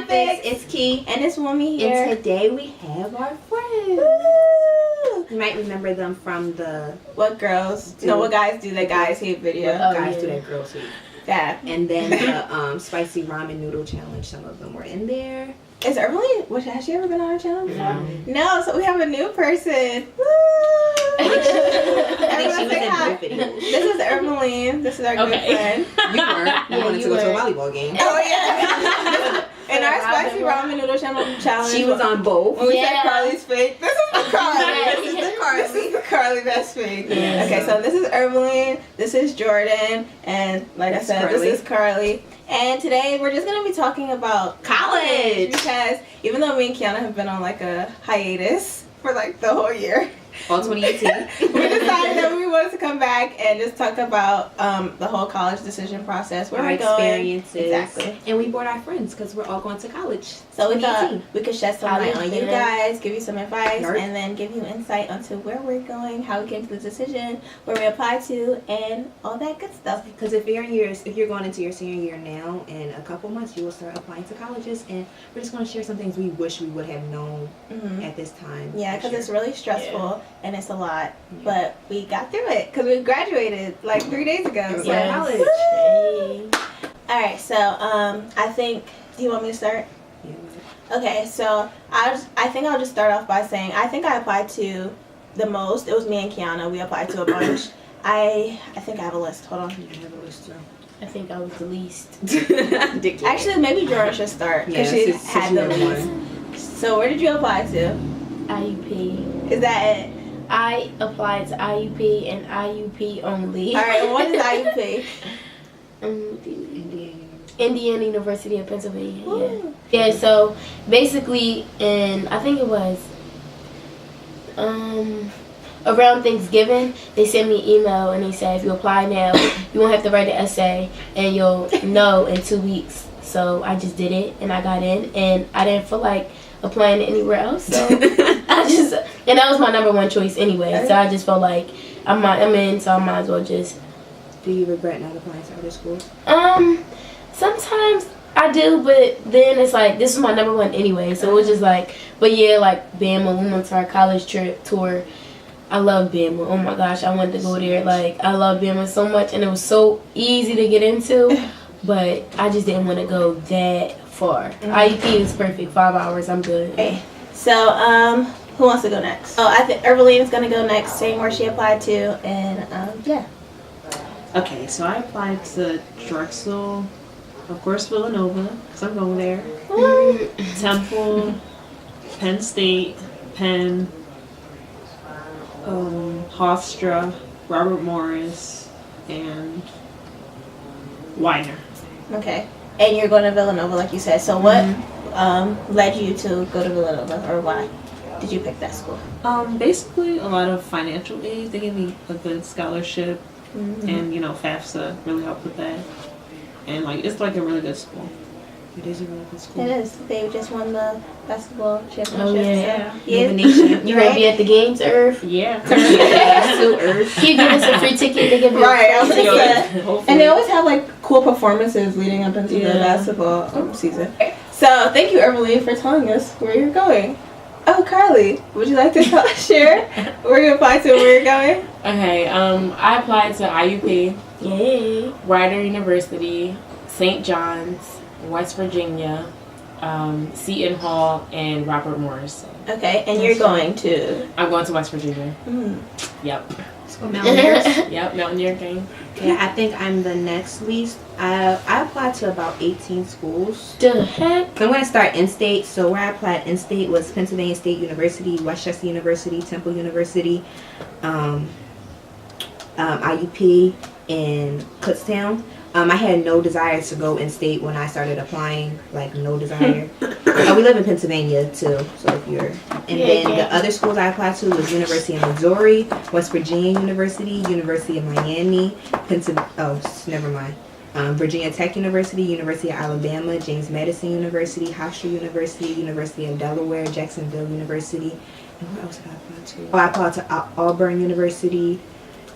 Fix. It's Key. And it's Wumi here. And today we have our friends. Woo! You might remember them from the What Girls Do. No, What Guys Do That Guys Hate video. What Guys Do That Girls Hate. Yeah. And then the spicy ramen noodle challenge. Some of them were in there. Is Early? Has she ever been on our channel before? No, so we have a new person. Woo! I think she was in both videos. This is Ermeline. This is our good friend. You were. You wanted to go to a volleyball game. Oh, yeah. And our spicy ramen noodle challenge. She was on both. When we said Carly's fake, this is the Carly. This is the Carly. This is the Carly that's fake. Yeah. Okay, so this is Ermeline. This is Jordan. And like I said, Carly. this is Carly. And today we're just going to be talking about college. Because even though me and Kiana have been on like a hiatus for like the whole year. All 2018. We decided that we wanted to come back and just talk about the whole college decision process, where our we're going. experiences. Exactly. And we brought our friends because we're all going to college. So we thought we could shed some light on you College guys, give you some advice, Yarp. and then give you insight onto where we're going, how we came to the decision, where we apply to, and all that good stuff. Because if you're going into your senior year now, in a couple months you will start applying to colleges, and we're just going to share some things we wish we would have known at this time. Yeah, because it's really stressful and it's a lot, but we got through it because we graduated like 3 days ago. So college. Woo! All right, so I think. Do you want me to start? Yeah. Okay, so I think I'll just start off by saying I think I applied to the most. It was me and Kiana. We applied to a bunch. I think I have a list. Hold on. You have a list too. I think I was the least. Actually, maybe Jordan should start because she had the least. So where did you apply to? IUP. Is that it? I applied to IUP and IUP only. All right. What is IUP? Indiana University of Pennsylvania. Ooh. Yeah. So basically, I think it was around Thanksgiving, they sent me an email and they said if you apply now, you won't have to write an essay and you'll know in 2 weeks. So I just did it and I got in, and I didn't feel like applying anywhere else. So and that was my number one choice anyway. So I just felt like I'm in, so I might as well just. Do you regret not applying to other schools? Sometimes I do, but then it's like this is my number one anyway. So it was just like, but yeah, like Bama, we went to our college trip tour. I love Bama. Oh my gosh, I wanted to go there. Like I love Bama so much, and it was so easy to get into, but I just didn't want to go that far. IUP is perfect. 5 hours, I'm good. Okay. So who wants to go next? Oh, I think Ermeline is gonna go next, saying where she applied to, and yeah. Okay, so I applied to Drexel, of course Villanova, because I'm going there. Temple, Penn State, Penn, Hofstra, Robert Morris, and Widener. Okay. And you're going to Villanova, like you said. So what led you to go to Villanova, or why did you pick that school? Basically a lot of financial aid. They gave me a good scholarship, and FAFSA really helped with that. And it's like a really good school. It is a really good school. It is. They just won the basketball championship. Oh yeah. So, yeah. Nation. You gonna be at the games, Irv? Yeah. So Earth. Can you give us a free ticket? They give you Right, I a was free gonna ticket. say. Hopefully. And they always have like cool performances leading up into the basketball season. So thank you, Ermeline, for telling us where you're going. Oh, Carly, would you like to share where you applied to and where you're going? Okay, I applied to IUP, Yay. Rider University, St. John's, West Virginia, Seton Hall, and Robert Morris. Okay, and you're going to? I'm going to West Virginia. Yep. So Mountaineers. Yep, Mountaineer game. Yeah, I think I'm the next least. I applied to about 18 schools. The heck? I'm going to start in-state. So where I applied in-state was Pennsylvania State University, Westchester University, Temple University, IUP, and Kutztown. I had no desire to go in-state when I started applying, like no desire. We live in Pennsylvania too, so if you're... And then the other schools I applied to was University of Missouri, West Virginia University, University of Miami, Virginia Tech University, University of Alabama, James Madison University, Hofstra University, University of Delaware, Jacksonville University. And where else did I apply to? Oh, I applied to Auburn University,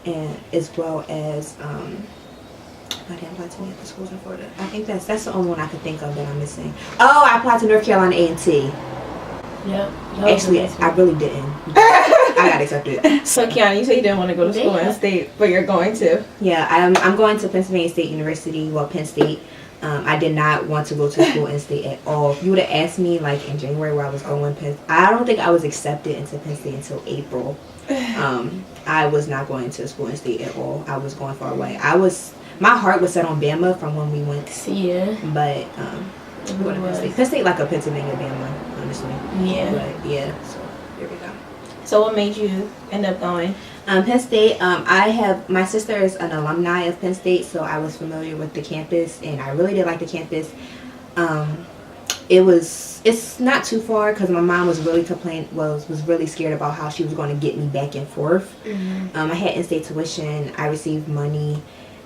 and as well as I didn't apply to any other schools in Florida. I think that's the only one I could think of that I'm missing. Oh, I applied to North Carolina A&T. Yep. Actually, I really didn't. I got accepted. So Kiana, you said you didn't want to go to school in state, but you're going to. Yeah, I'm going to Pennsylvania State University. Well, Penn State. I did not want to go to school in state at all. If you would have asked me like in January where I was going, I don't think I was accepted into Penn State until April. I was not going to school in state at all. I was going far away. My heart was set on Bama from when we went. Yeah. But I'm going to Penn State. Penn State like a Pennsylvania Bama, honestly. Yeah. But yeah, so here we go. So what made you end up going? Penn State, my sister is an alumni of Penn State, so I was familiar with the campus, and I really did like the campus. It's not too far because my mom was really was really scared about how she was going to get me back and forth. I had in-state tuition, I received money,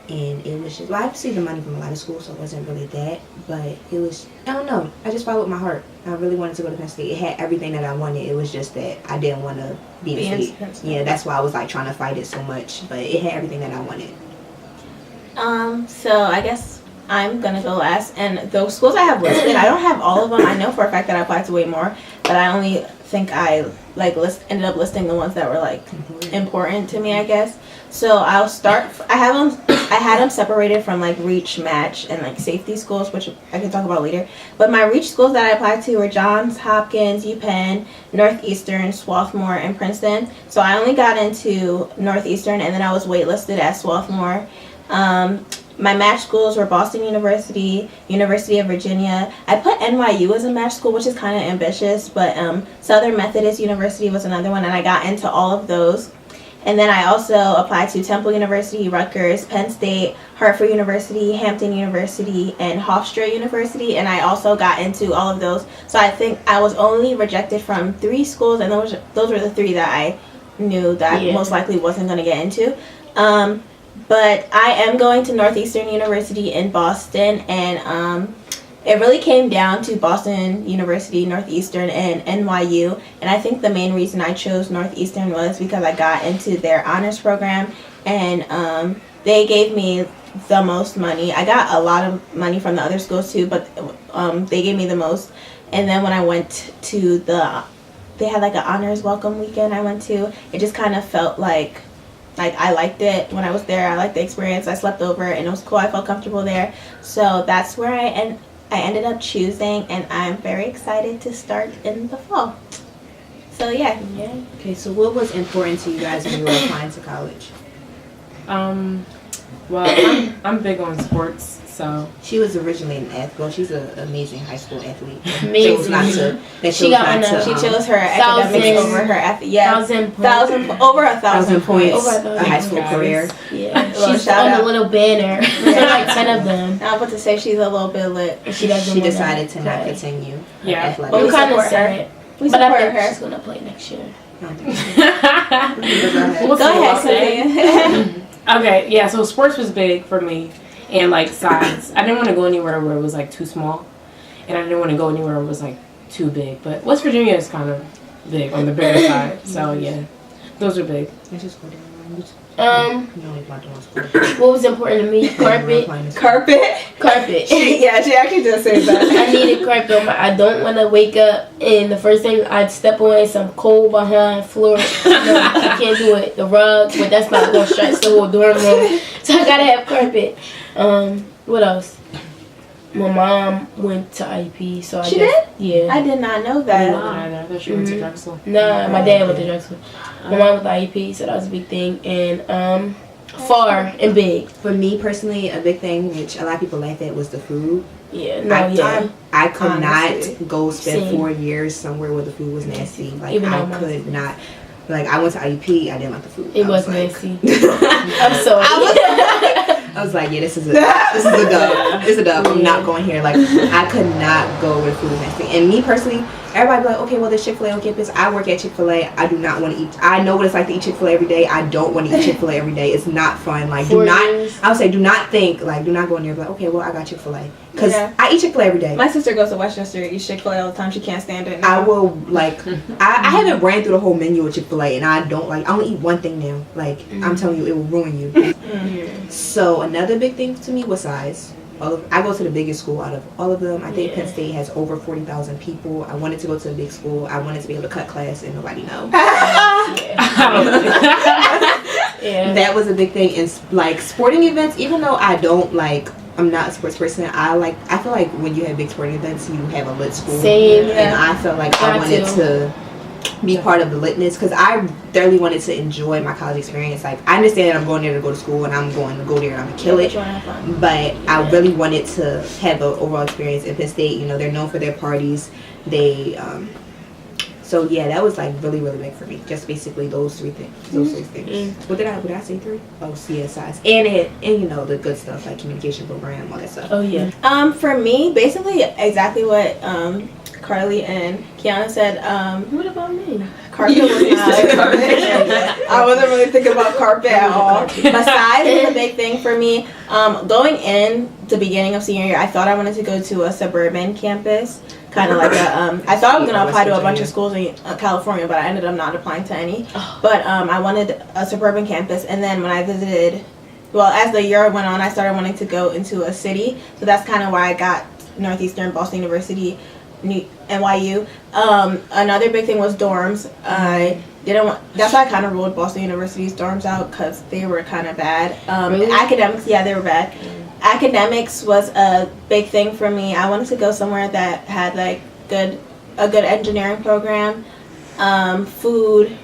and it was just, I received the money from a lot of schools, so it wasn't really that, but it was, I don't know, I just followed my heart. I really wanted to go to Penn State. It had everything that I wanted. It was just that I didn't want to be in state. Yeah, that's why I was like trying to fight it so much, but it had everything that I wanted. So I guess I'm gonna go last, and those schools I have listed, I don't have all of them. I know for a fact that I applied to way more, but I only think I ended up listing the ones that were like important to me, I guess. So I'll start. I had them separated from like reach, match, and like safety schools, which I can talk about later. But my reach schools that I applied to were Johns Hopkins, UPenn, Northeastern, Swarthmore, and Princeton. So I only got into Northeastern, and then I was waitlisted at Swarthmore. My match schools were Boston University, University of Virginia. I put NYU as a match school, which is kind of ambitious, but Southern Methodist University was another one, and I got into all of those. And then I also applied to Temple University, Rutgers, Penn State, Hartford University, Hampton University, and Hofstra University, and I also got into all of those. So I think I was only rejected from 3 schools, and those were the 3 that I knew that I most likely wasn't going to get into. But I am going to Northeastern University in Boston, and it really came down to Boston University, Northeastern, and NYU. And I think the main reason I chose Northeastern was because I got into their honors program, and they gave me the most money. I got a lot of money from the other schools too, but they gave me the most. And then when I went to they had like an honors welcome weekend I went to, it just kind of felt like I liked it when I was there. I liked the experience. I slept over, and it was cool. I felt comfortable there. So that's where I ended up choosing, and I'm very excited to start in the fall. So yeah. Okay, so what was important to you guys when you were applying to college? Well, I'm big on sports, so She was originally an athlete. Well, she's an amazing high school athlete. Amazing. She chose her academics over her athlete. Yeah, over 1,000 points. a high school career. Yeah, Well, she's shout on out. the little banner. There's like 10 of them. I'm about to say she's a little bit lit. She doesn't. She wanna decided to not play. continue. Yeah. Athletics. But I'm we kind of support her. sad. We But I support think her. she's gonna play next year. I don't think so. We'll Go see ahead, about that. Cynthia. Okay, yeah, so sports was big for me, and like size. I didn't want to go anywhere where it was like too small, and I didn't want to go anywhere where it was like too big. But West Virginia is kind of big on the bigger side, so yeah, those are big. Let's just go down. What What was important to me? Carpet. Carpet. Carpet. Yeah, she actually did say that. I needed carpet on my. I don't want to wake up and the first thing I'd step on is some cold behind floor. No, I can't do it. The rug, but that's not gonna stretch the whole dorm room. So I gotta have carpet. What else? My mom went to IEP, so She did? Yeah. I did not know I that. thought she went to Drexel. Nah, my dad went to Drexel. My mom went to IEP, so that was a big thing. And far and big. For me personally, a big thing, which a lot of people laugh at, was the food. Yeah, no, yeah. I could Honestly. not go spend Same. 4 years somewhere where the food was nasty. Like, Even I though mine could was not. Like, I went to IUP, I didn't like the food. It I was like- nasty. I'm sorry. I was like, yeah, this is a dub. This is a dub. I'm not going here. Like, I could not go where food was nasty. And me personally, everybody be like, okay, well, there's Chick-fil-A on campus. I work at Chick-fil-A. I do not want to eat. I know what it's like to eat Chick-fil-A every day. I don't want to eat Chick-fil-A every day. It's not fun. Like, do 4 not. years. I would say, do not think. Like, do not go in there and be like, okay, well, I got Chick-fil-A. Because Yeah. I eat Chick-fil-A every day. My sister goes to Westchester, eats Chick-fil-A all the time. She can't stand it. I will, like, I haven't ran through the whole menu of Chick-fil-A, and I don't, like, I only eat one thing now. Like, I'm telling you, it will ruin you. So, another big thing to me was size. I go to the biggest school out of all of them. I think Penn State has over 40,000 people. I wanted to go to a big school. I wanted to be able to cut class and nobody know. Yeah. That was a big thing. And like sporting events, even though I'm not a sports person. I feel like when you have big sporting events, you have a lit school. Same. And I felt like I wanted to be part of the litness because I thoroughly wanted to enjoy my college experience. Like, I understand that I'm going there to go to school and I'm going to go there and I'm going to kill it. But I really wanted to have an overall experience in Penn State. You know, they're known for their parties. So yeah, that was like really, really big for me. Just basically those three things. What did I say? 3? Oh, CSIs. And you know, the good stuff like communication program, all that stuff. Oh yeah. For me, basically exactly what Carly and Kiana said. What about me? Carpet was not. I wasn't really thinking about carpet at all. But size is a big thing for me. Going in the beginning of senior year, I thought I wanted to go to a suburban campus. Kind of like I thought I was going to apply to a bunch of schools in California, but I ended up not applying to any. But I wanted a suburban campus. And then when I visited, well, as the year went on, I started wanting to go into a city. So that's kind of why I got Northeastern, Boston University, NYU. Another big thing was dorms. That's why I kind of ruled Boston University's dorms out because they were kind of bad. Really? Academics, yeah, they were bad. Academics was a big thing for me. I wanted to go somewhere that had like a good engineering program. Food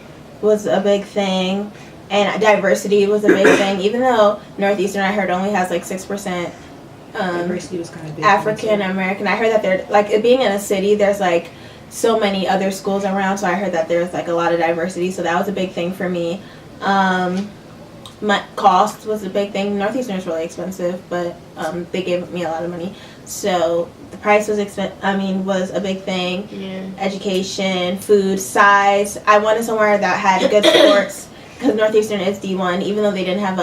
was a big thing, and diversity was a big thing. Even though Northeastern, I heard, only has like 6%. Diversity was kind of big. African American. I heard that they're like, it being in a city, there's like so many other schools around, so I heard that there's like a lot of diversity, so that was a big thing for me. My cost was a big thing. Northeastern is really expensive, but they gave me a lot of money, so the price was was a big thing. Yeah. Education, food, size. I wanted somewhere that had good sports because Northeastern is D1, even though they don't have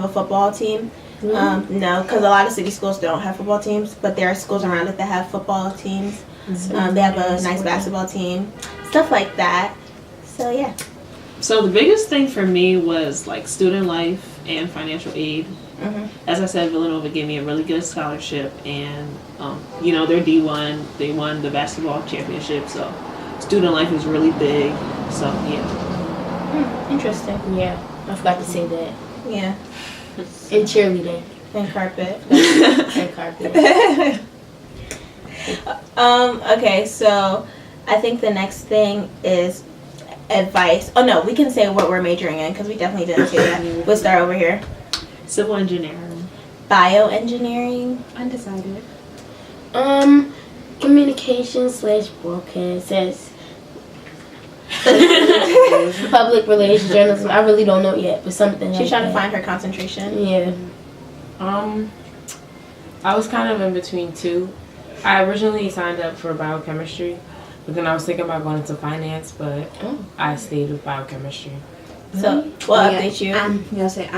a football team. Mm-hmm. No, because a lot of city schools don't have football teams, but there are schools around it that have football teams. They have a nice basketball team, stuff like that. So yeah. So the biggest thing for me was like student life and financial aid. Mhm. As I said, Villanova gave me a really good scholarship, and you know, they're D1. They won the basketball championship, so student life is really big. So yeah. Interesting. Yeah. I forgot to say that. Yeah. And cheerleading. And carpet. And carpet. Okay, so I think the next thing is advice. Oh no, we can say what we're majoring in because we definitely didn't say that. We'll start over here. Civil engineering. Bioengineering. Undecided. Communication/broadcast says public relations journalism. I really don't know yet, but something. She's like trying to that. find her concentration. Yeah. I was kind of in between two. I originally signed up for biochemistry, but then I was thinking about going into finance, but I stayed with biochemistry. So what updates you? I'm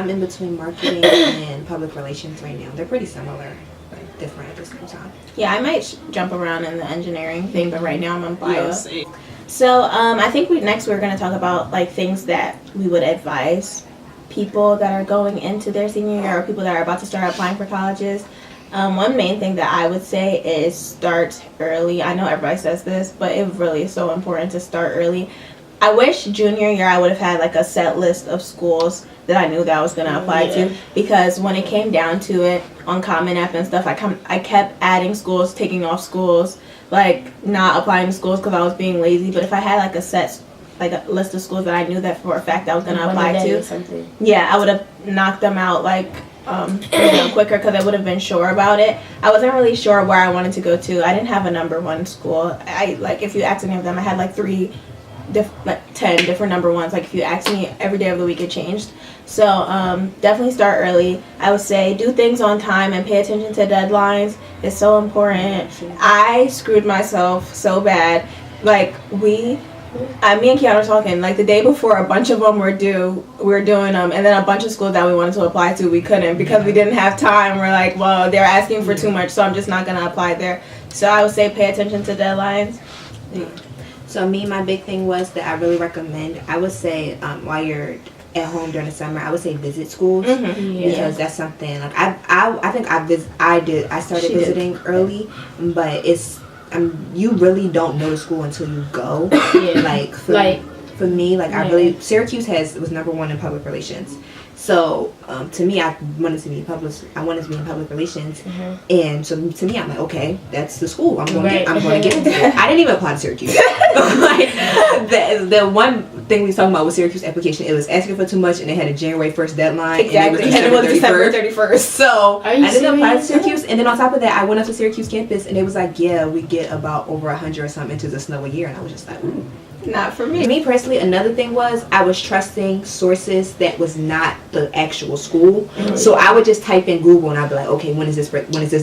in between marketing and public relations right now. They're pretty similar, but different at the same time. Yeah, I might jump around in the engineering thing, but right now I'm on bio. Yes. So I think we're going to talk about like things that we would advise people that are going into their senior year or people that are about to start applying for colleges. One main thing that I would say is start early. I know everybody says this, but it really is so important to start early. I wish junior year I would have had like a set list of schools that I knew that I was going to apply to, because when it came down to it on Common App and stuff, I kept adding schools, taking off schools, like not applying to schools because I was being lazy. But if I had like a list of schools that I knew that for a fact I was going to apply to, yeah, I would have knocked them out like quicker because I would have been sure about it. I wasn't really sure where I wanted to go to. I didn't have a number one school. If you asked any of them, I had like 10 different number ones. Like if you asked me every day of the week, it changed. So definitely start early. I would say do things on time and pay attention to deadlines. It's so important. I screwed myself so bad. Like me and Kiana were talking, like the day before a bunch of them were due, we were doing them, and then a bunch of schools that we wanted to apply to, we couldn't because we didn't have time. We're like, well, they're asking for too much, so I'm just not going to apply there. So I would say pay attention to deadlines. So my big thing was that I really recommend, I would say while you're at home during the summer, I would say visit schools. Mm-hmm. Because that's something like I think I started visiting early, but it's you really don't know the school until you go. Yeah. Like for me, like I really Syracuse was number one in public relations. So to me, I wanted to be in public relations, and so to me, I'm like, okay, that's the school. I'm going to get into it. I didn't even apply to Syracuse. Like the one thing we was talking about with Syracuse application, it was asking for too much, and they had a January 1st deadline, Exactly. and it was December 31st. So Are you I didn't apply to serious? Syracuse, and then on top of that, I went up to Syracuse campus, and it was like, yeah, we get about over 100 or something into the snow a year, and I was just like, ooh. Not for me. Me personally, another thing was I was trusting sources that was not the actual school. So I would just type in Google and I'd be like, okay, when is this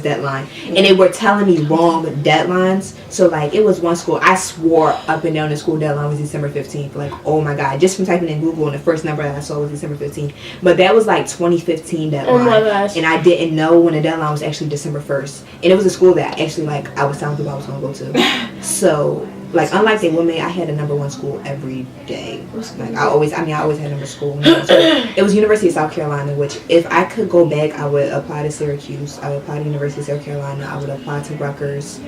deadline? And they were telling me wrong deadlines. So like it was one school, I swore up and down the school deadline was December 15th. Like, oh my God, just from typing in Google, and the first number that I saw was December 15th. But that was like 2015 deadline. Oh my gosh. And I didn't know when the deadline was actually December 1st. And it was a school that actually like I was telling people I was going to go to. So like unlike the women, I had a number one school every day. Like I always had number school. So it was University of South Carolina, which if I could go back, I would apply to Syracuse. I would apply to University of South Carolina. I would apply to Rutgers.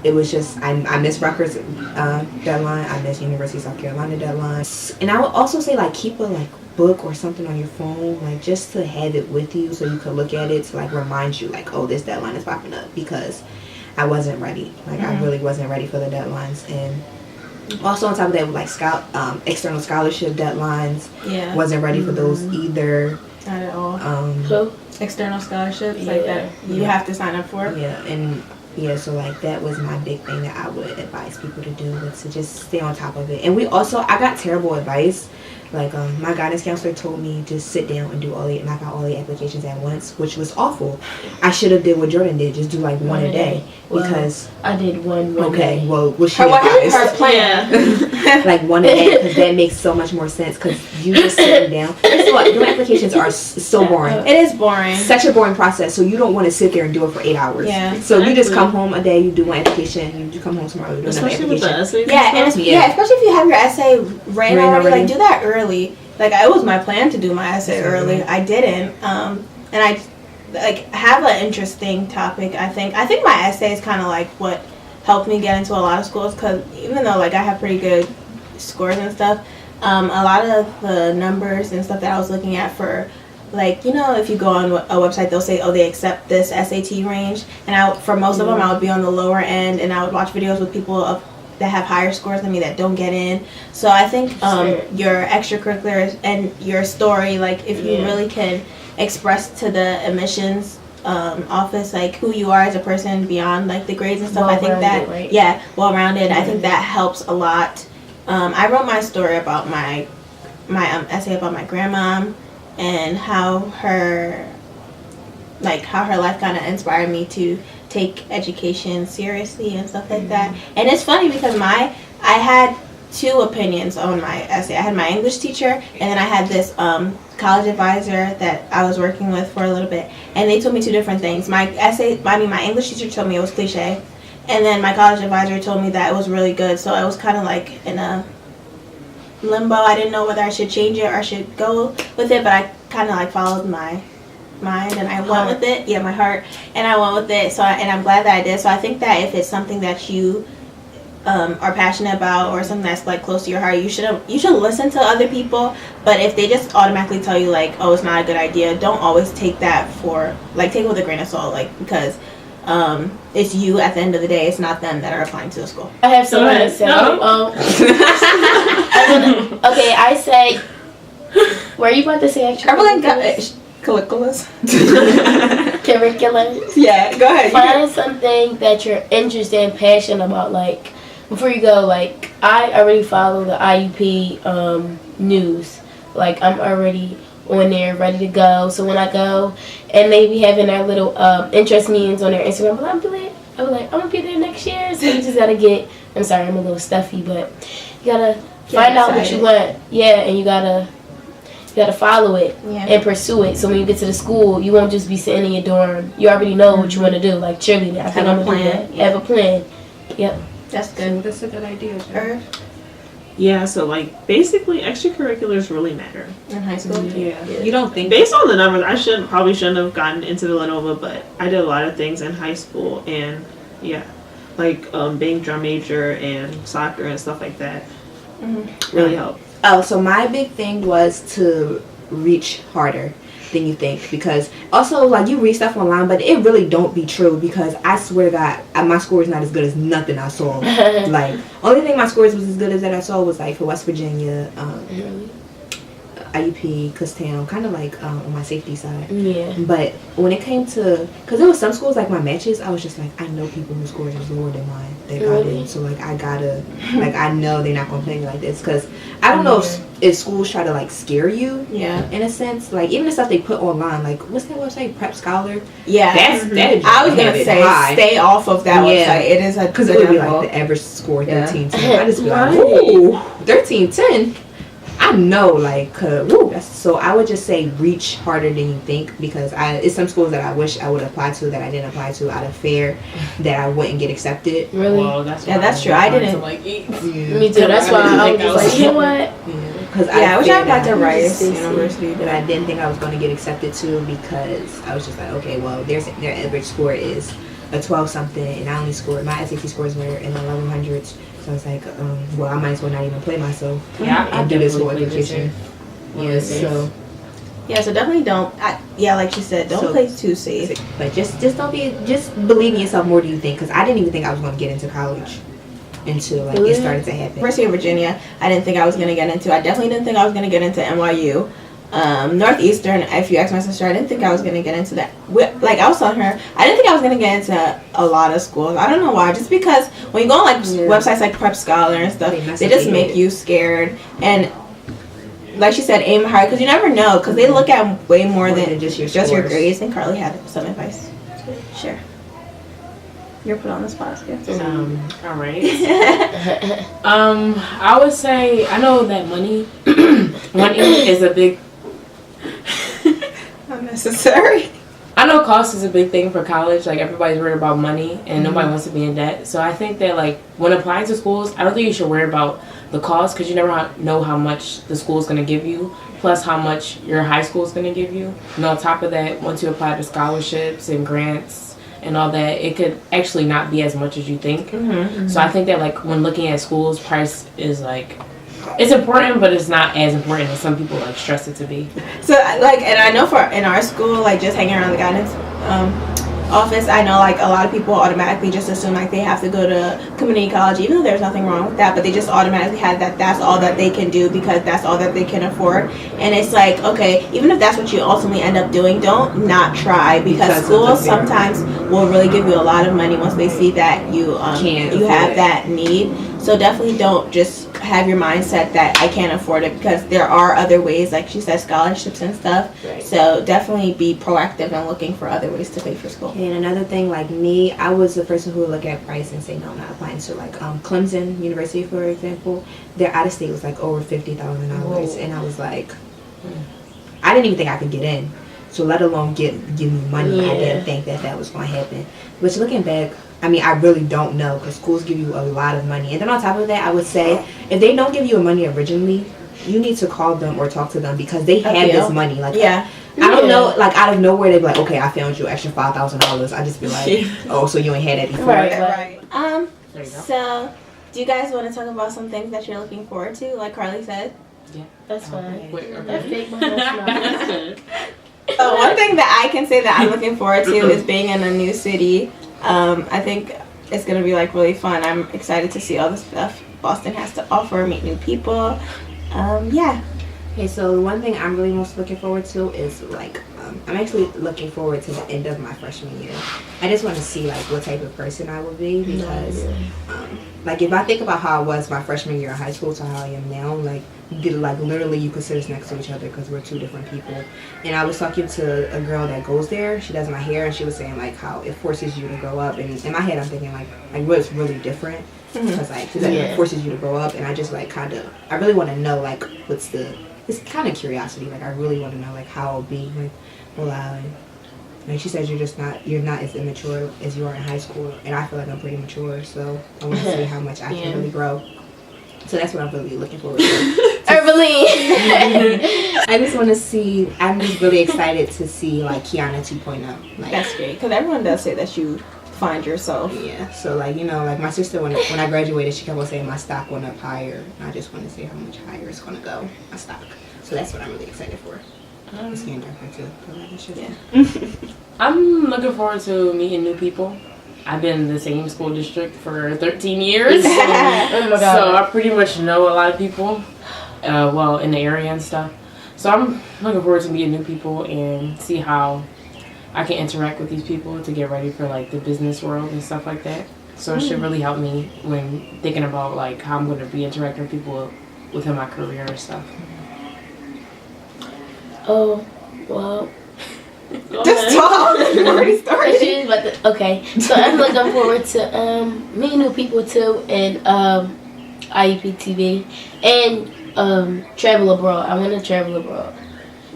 It was just I missed Rutgers deadline. I missed University of South Carolina deadline. And I would also say like keep a like book or something on your phone, like just to have it with you so you can look at it to like remind you like, oh, this deadline is popping up, because I wasn't ready. Like I really wasn't ready for the deadlines. And also on top of that, like external scholarship deadlines, wasn't ready for those either. Not at all. Who? External scholarships like that you have to sign up for. So like that was my big thing that I would advise people to do, was to just stay on top of it. And I got terrible advice. Like my guidance counselor told me just sit down and knock out all the applications at once, which was awful. I should have did what Jordan did, just do like one a day, because I did one okay, day. well, was she advised? Her plan. Like one a day, because that makes so much more sense. Because you just sitting down. First of all, doing applications are so boring. It is boring. Such a boring process. So you don't want to sit there and do it for 8 hours. Yeah. So you just come home a day, you do one application, you come home tomorrow, you do another Especially with the application. essays. Especially if you have your essay ran already. Like do that early. Like it was my plan to do my essay early. I didn't. And I like have an interesting topic. I think my essay is kind of like what helped me get into a lot of schools, because even though like I have pretty good scores and stuff, a lot of the numbers and stuff that I was looking at for, like, you know, if you go on a website, they'll say, oh, they accept this SAT range, and for most of them I would be on the lower end, and I would watch videos with people that have higher scores than me that don't get in. So I think your extracurriculars and your story, like if you really can express to the admissions office like who you are as a person beyond like the grades and stuff, I think that well-rounded. I think that helps a lot. I wrote my story about my essay about my grandma and how her life kind of inspired me to take education seriously and stuff like that. And it's funny because I had two opinions on my essay. I had my English teacher, and then I had this college advisor that I was working with for a little bit, and they told me two different things. My English teacher told me it was cliche, and then my college advisor told me that it was really good. So I was kind of like in a limbo. I didn't know whether I should change it or I should go with it, but I kind of like followed my mind and I went with it. My heart, and I went with it. So and I'm glad that I did. So I think that if it's something that you are passionate about, or something that's like close to your heart, you should listen to other people. But if they just automatically tell you like, oh, it's not a good idea, don't always take that take it with a grain of salt, like, because it's you at the end of the day. It's not them that are applying to the school. I have something to say. Okay, I say. Were you about to say extracurriculars? Curriculums. Curriculums. Yeah, go ahead. Find something that you're interested and passionate about. Like, before you go, like, I already follow the IUP news. Like, I'm already on there, ready to go. So when I go, and they be having their little interest meetings on their Instagram, I'm gonna be there next year. So you just gotta get. I'm sorry, I'm a little stuffy, but you gotta find out what you want. Yeah, and you gotta follow it and pursue it. So when you get to the school, you won't just be sitting in your dorm. You already know what you want to do. Like cheerleading, I think I'm gonna do that. Have a plan. Yep. That's good. That's a good idea. Yeah, so like basically extracurriculars really matter. In high school. Yeah. You don't think Based on the numbers, I probably shouldn't have gotten into Villanova, but I did a lot of things in high school, and yeah, like being drum major and soccer and stuff like that really helped. Oh, so my big thing was to reach harder than you think, because also like you read stuff online, but it really don't be true, because I swear to God, my score is not as good as nothing I saw. Like only thing my scores was as good as that I saw was like for West Virginia, IUP, Kutztown, kind of like on my safety side. Yeah. But when it came to, because there was some schools like my matches, I was just like, I know people whose scores is lower than mine. They got Really? in, so like I gotta, like I know they're not gonna play me like this, because I don't know if schools try to like scare you. Yeah. In a sense, like even the stuff they put online, like what's that website, Prep Scholar? Yeah. That I was gonna have it say high. stay off of that Yeah. website. It is a Because it would be devil. like the average score Yeah. 13-10. I just be like, Right. ooh, 13-10. I know, like, woo. So I would just say reach harder than you think, because it's some schools that I wish I would apply to that I didn't apply to out of fear that I wouldn't get accepted. Really? Well, that's Yeah, why that's true. I wanted didn't- to, like, eat. Me too. That's why I was just like, you know what? Because Yeah, I wish I feared applied to that. Rice Just University, But I didn't think I was going to get accepted to, because I was just like, okay, well, their average score is a 12 something, and I only scored, my SAT scores were in the 1100s. So I was like, well, I might as well not even play myself Yeah, I and do this whole definitely played this education. year. Yeah, so Yeah, so definitely don't. Like she said, don't So- play too safe. but just believe in yourself more than you think, because I didn't even think I was going to get into college until like Really? it started to happen. University of Virginia, I didn't think I was gonna get into. I definitely didn't think I was gonna get into NYU. Northeastern, if you ask my sister, I didn't think I was gonna get into that. Like I was telling her, I didn't think I was gonna get into a lot of schools. I don't know why. Just because when you go on like websites like Prep Scholar and stuff, They mess they with just you. make you scared. And like she said, aim high, because you never know, because they look at way more than just your your scores. grades. And Carly had some advice. Sure. You're put on the spot. All right. I would say, I know that money is a big, Unnecessary. I know cost is a big thing for college. Like everybody's worried about money and nobody wants to be in debt. So I think that like when applying to schools, I don't think you should worry about the cost, because you never know how much the school's going to give you, plus how much your high school is going to give you. And on top of that, once you apply to scholarships and grants and all that, it could actually not be as much as you think. So I think that like when looking at schools, price is like, it's important, but it's not as important as some people like stress it to be. So like, and I know for in our school, like just hanging around the guidance office, I know like a lot of people automatically just assume like they have to go to community college, even though there's nothing wrong with that, but they just automatically have that's all that they can do, because that's all that they can afford. And it's like, okay, even if that's what you ultimately end up doing, don't not try, because Because of schools the fear. sometimes will really give you a lot of money once they see that you Can't you afford have it. that need. So definitely don't just have your mindset that I can't afford it, because there are other ways, like she said, scholarships and stuff. Right. So definitely be proactive and looking for other ways to pay for school. And another thing, like me, I was the person who would look at price and say, no, I'm not applying to like Clemson University, for example. Their out of state was like over $50,000, and I was like, I didn't even think I could get in. So let alone give me money. I Yeah. didn't think that was going to happen. Which looking back, I mean, I really don't know, because schools give you a lot of money. And then on top of that, I would say if they don't give you money originally, you need to call them or talk to them, because they have this money. Like Yeah. I don't know, like out of nowhere they'd be like, okay, I found you extra $5,000. I just be like, oh, so you ain't had that before. Right. Right. There you go. So do you guys want to talk about some things that you're looking forward to, like Carly said? That's fine. Wait, That okay. fake behind smile. That's good. So one thing that I can say that I'm looking forward to is being in a new city. I think it's gonna be like really fun. I'm excited to see all the stuff Boston has to offer, meet new people. Yeah. Okay, so one thing I'm really most looking forward to is like I'm actually looking forward to the end of my freshman year. I just want to see like what type of person I will be, because like if I think about how I was my freshman year in high school to how I am now, like literally you could sit us next to each other, because we're two different people. And I was talking to a girl that goes there. She does my hair, and she was saying like how it forces you to grow up. And in my head, I'm thinking like what's really different, because like it forces you to grow up. And I just like I really want to know like it's kind of curiosity. Like I really want to know like how I'll be like allowed. Like she says, you're not as immature as you are in high school, and I feel like I'm pretty mature. So I want to see how much I can really grow. So that's what I'm really looking forward to. Herbaline. I just want to see. I'm just really excited to see like Kiana 2.0. Like, That's great because everyone does say that you find yourself. yeah. So like like my sister when I graduated, she kept on saying my stock went up higher. And I just want to see how much higher it's gonna go. My stock. So that's what I'm really excited for. It's getting darker too. Yeah. I'm looking forward to meeting new people. I've been in the same school district for 13 years. Oh my So god. I pretty much know a lot of people, well, in the area and stuff. So I'm looking forward to meeting new people and see how I can interact with these people to get ready for like the business world and stuff like that. So it should really help me when thinking about like how I'm going to be interacting with people within my career and stuff. Oh, well. Just talk. You already started. Okay, so I'm looking forward to meeting new people too, and IUP TV, and travel abroad. I want to travel abroad,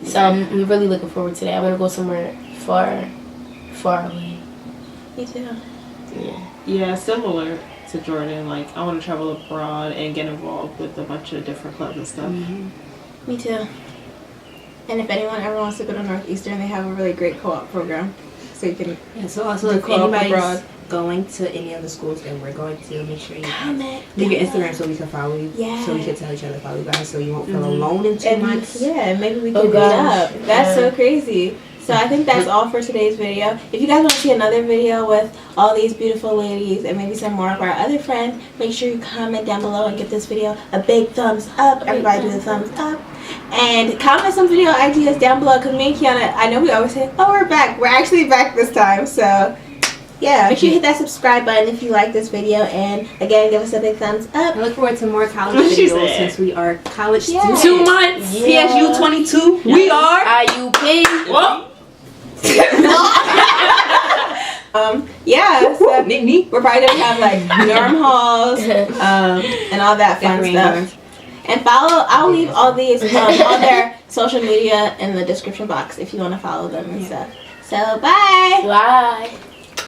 so I'm really looking forward to that. I want to go somewhere far away. Me too. Yeah. Yeah, similar to Jordan. Like, I want to travel abroad and get involved with a bunch of different clubs and stuff. Me too. And if anyone ever wants to go to Northeastern, they have a really great co-op program. So you can Yeah, so also Do if co-op anybody's abroad. going to any of the schools that we're going to, make sure you comment. leave your Instagram so we can follow you. Yeah. So we can tell each other follow you guys so you won't feel alone in 2 And months. yeah, maybe we Oh, can meet gosh. up. That's Yeah. so crazy. So I think that's all for today's video. If you guys want to see another video with all these beautiful ladies and maybe some more of our other friends, make sure you comment down below and give this video a big thumbs up. Everybody do the thumbs up. And comment some video ideas down below because me and Kiana, I know we always say, oh, we're back. We're actually back this time. So yeah, make sure you hit that subscribe button if you like this video. And again, give us a big thumbs up. I look forward to more college What she videos said. since we are college Yeah. students. 2 months. Yeah. PSU 22. We are. IUP. Well, Yeah, so Me. we're probably gonna have like dorm halls, and all that fun Decorating stuff. dorms. And I'll leave all these, all their social media in the description box if you want to follow them and stuff. So bye. Bye.